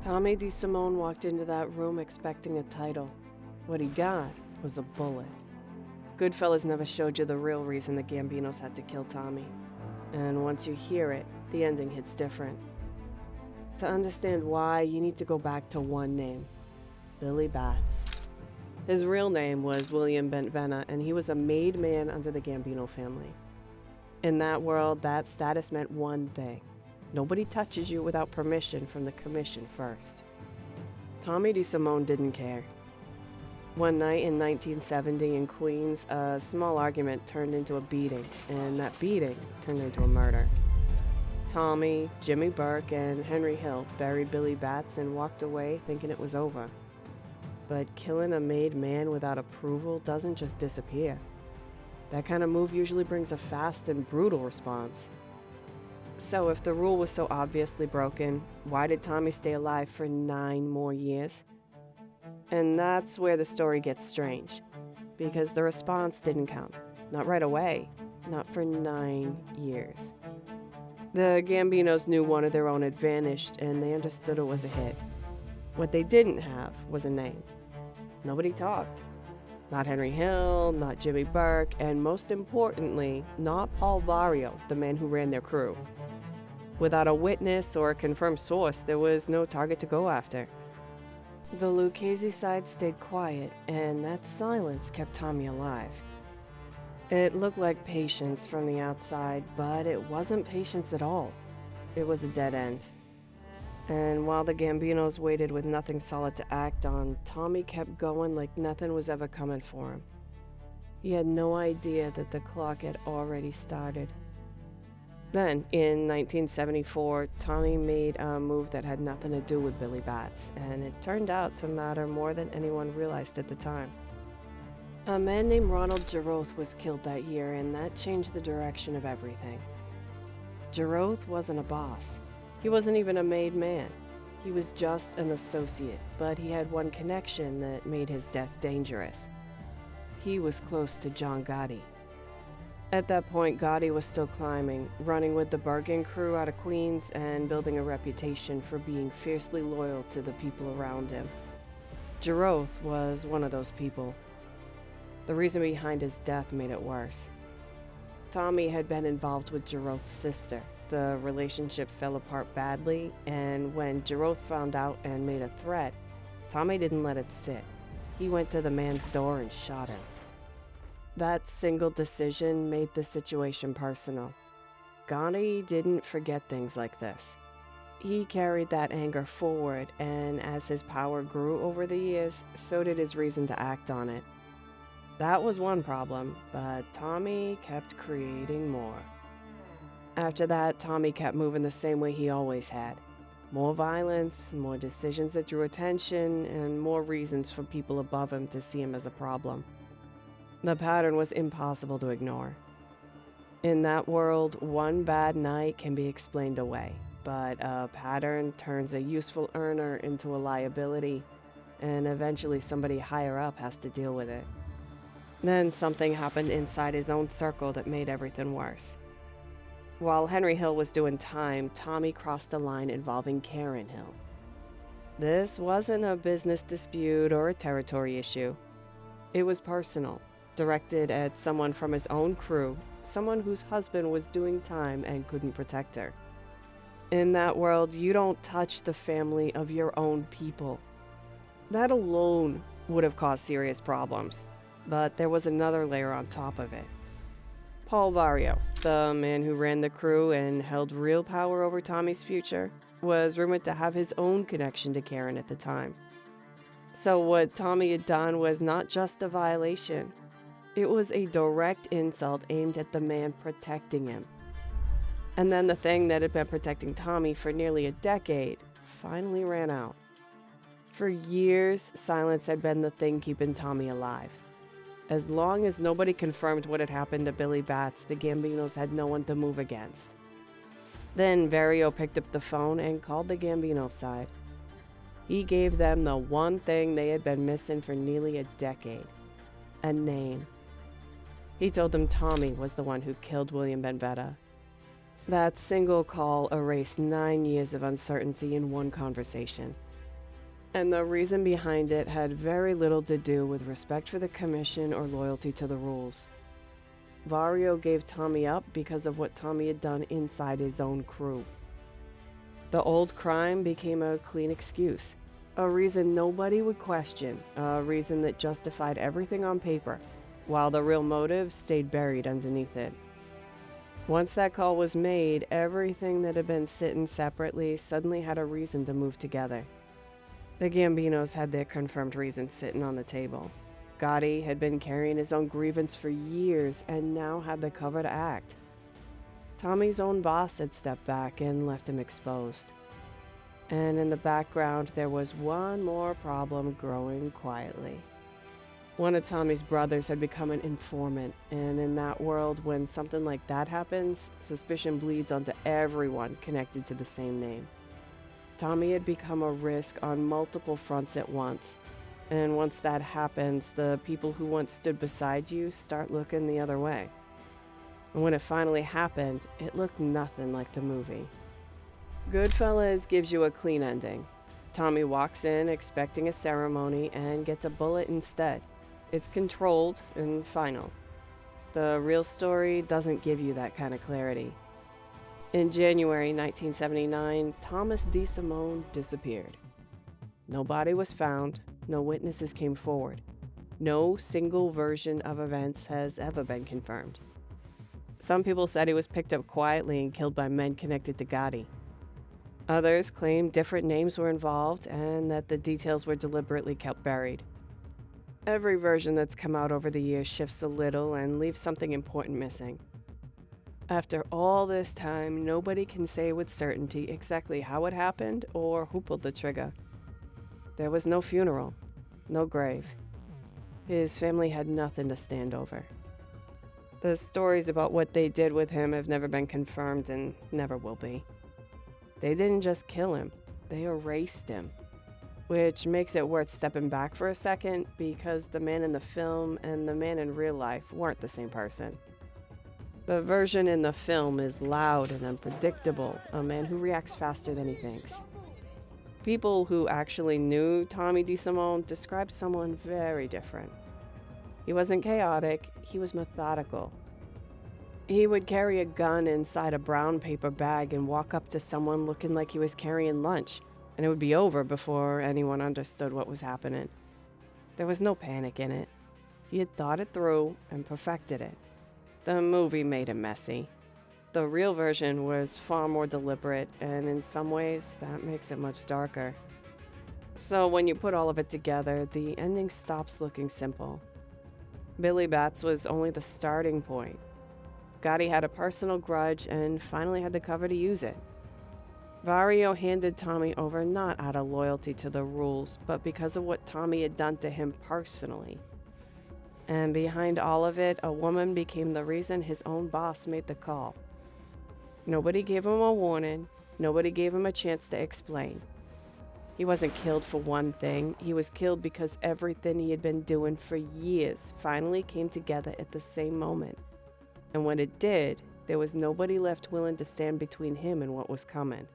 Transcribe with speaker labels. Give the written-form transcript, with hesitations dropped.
Speaker 1: Tommy DeSimone walked into that room expecting a title. What he got was a bullet. Goodfellas never showed you the real reason the Gambinos had to kill Tommy. And once you hear it, the ending hits different. To understand why, you need to go back to one name: Billy Batts. His real name was William Benvenna, and he was a made man under the Gambino family. In that world, that status meant one thing: nobody touches you without permission from the commission first. Tommy DeSimone didn't care. One night in 1970 in Queens, a small argument turned into a beating, and that beating turned into a murder. Tommy, Jimmy Burke, and Henry Hill buried Billy Batts and walked away thinking it was over. But killing a made man without approval doesn't just disappear. That kind of move usually brings a fast and brutal response. So if the rule was so obviously broken, why did Tommy stay alive for 9 more years? And that's where the story gets strange, because the response didn't come. Not right away, not for 9 years. The Gambinos knew one of their own had vanished, and they understood it was a hit. What they didn't have was a name. Nobody talked. Not Henry Hill, not Jimmy Burke, and most importantly, not Paul Vario, the man who ran their crew. Without a witness or a confirmed source, there was no target to go after. The Lucchese side stayed quiet, and that silence kept Tommy alive. It looked like patience from the outside, but it wasn't patience at all. It was a dead end. And while the Gambinos waited with nothing solid to act on, Tommy kept going like nothing was ever coming for him. He had no idea that the clock had already started. Then, in 1974, Tommy made a move that had nothing to do with Billy Batts, and it turned out to matter more than anyone realized at the time. A man named Ronald Giroth was killed that year, and that changed the direction of everything. Giroth wasn't a boss. He wasn't even a made man. He was just an associate, but he had one connection that made his death dangerous. He was close to John Gotti. At that point, Gotti was still climbing, running with the Bergen crew out of Queens and building a reputation for being fiercely loyal to the people around him. Giroth was one of those people. The reason behind his death made it worse. Tommy had been involved with Giroth's sister. The relationship fell apart badly, and when Giroth found out and made a threat, Tommy didn't let it sit. He went to the man's door and shot him. That single decision made the situation personal. Gotti didn't forget things like this. He carried that anger forward, and as his power grew over the years, so did his reason to act on it. That was one problem, but Tommy kept creating more. After that, Tommy kept moving the same way he always had. More violence, more decisions that drew attention, and more reasons for people above him to see him as a problem. The pattern was impossible to ignore. In that world, one bad night can be explained away, but a pattern turns a useful earner into a liability, and eventually somebody higher up has to deal with it. Then something happened inside his own circle that made everything worse. While Henry Hill was doing time, Tommy crossed a line involving Karen Hill. This wasn't a business dispute or a territory issue. It was personal, directed at someone from his own crew, someone whose husband was doing time and couldn't protect her. In that world, you don't touch the family of your own people. That alone would have caused serious problems, but there was another layer on top of it. Paul Vario, the man who ran the crew and held real power over Tommy's future, was rumored to have his own connection to Karen at the time. So what Tommy had done was not just a violation. It was a direct insult aimed at the man protecting him. And then the thing that had been protecting Tommy for nearly a decade finally ran out. For years, silence had been the thing keeping Tommy alive. As long as nobody confirmed what had happened to Billy Batts, the Gambinos had no one to move against. Then Vario picked up the phone and called the Gambino side. He gave them the one thing they had been missing for nearly a decade: a name. He told them Tommy was the one who killed William Benvenna. That single call erased 9 years of uncertainty in one conversation. And the reason behind it had very little to do with respect for the commission or loyalty to the rules. Vario gave Tommy up because of what Tommy had done inside his own crew. The old crime became a clean excuse, a reason nobody would question, a reason that justified everything on paper, while the real motive stayed buried underneath it. Once that call was made, everything that had been sitting separately suddenly had a reason to move together. The Gambinos had their confirmed reasons sitting on the table. Gotti had been carrying his own grievance for years and now had the cover to act. Tommy's own boss had stepped back and left him exposed. And in the background, there was one more problem growing quietly. One of Tommy's brothers had become an informant, and in that world, when something like that happens, suspicion bleeds onto everyone connected to the same name. Tommy had become a risk on multiple fronts at once, and once that happens, the people who once stood beside you start looking the other way. And when it finally happened, it looked nothing like the movie. Goodfellas gives you a clean ending. Tommy walks in expecting a ceremony and gets a bullet instead. It's controlled and final. The real story doesn't give you that kind of clarity. In January 1979, Thomas DeSimone disappeared. No body was found, no witnesses came forward. No single version of events has ever been confirmed. Some people said he was picked up quietly and killed by men connected to Gotti. Others claimed different names were involved and that the details were deliberately kept buried. Every version that's come out over the years shifts a little and leaves something important missing. After all this time, nobody can say with certainty exactly how it happened or who pulled the trigger. There was no funeral, no grave. His family had nothing to stand over. The stories about what they did with him have never been confirmed and never will be. They didn't just kill him, they erased him. Which makes it worth stepping back for a second because the man in the film and the man in real life weren't the same person. The version in the film is loud and unpredictable, a man who reacts faster than he thinks. People who actually knew Tommy DeSimone described someone very different. He wasn't chaotic, he was methodical. He would carry a gun inside a brown paper bag and walk up to someone looking like he was carrying lunch, and it would be over before anyone understood what was happening. There was no panic in it. He had thought it through and perfected it. The movie made it messy. The real version was far more deliberate, and in some ways, that makes it much darker. So when you put all of it together, the ending stops looking simple. Billy Bats was only the starting point. Gotti had a personal grudge and finally had the cover to use it. Vario handed Tommy over not out of loyalty to the rules, but because of what Tommy had done to him personally. And behind all of it, a woman became the reason his own boss made the call. Nobody gave him a warning, nobody gave him a chance to explain. He wasn't killed for one thing, he was killed because everything he had been doing for years finally came together at the same moment. And when it did, there was nobody left willing to stand between him and what was coming.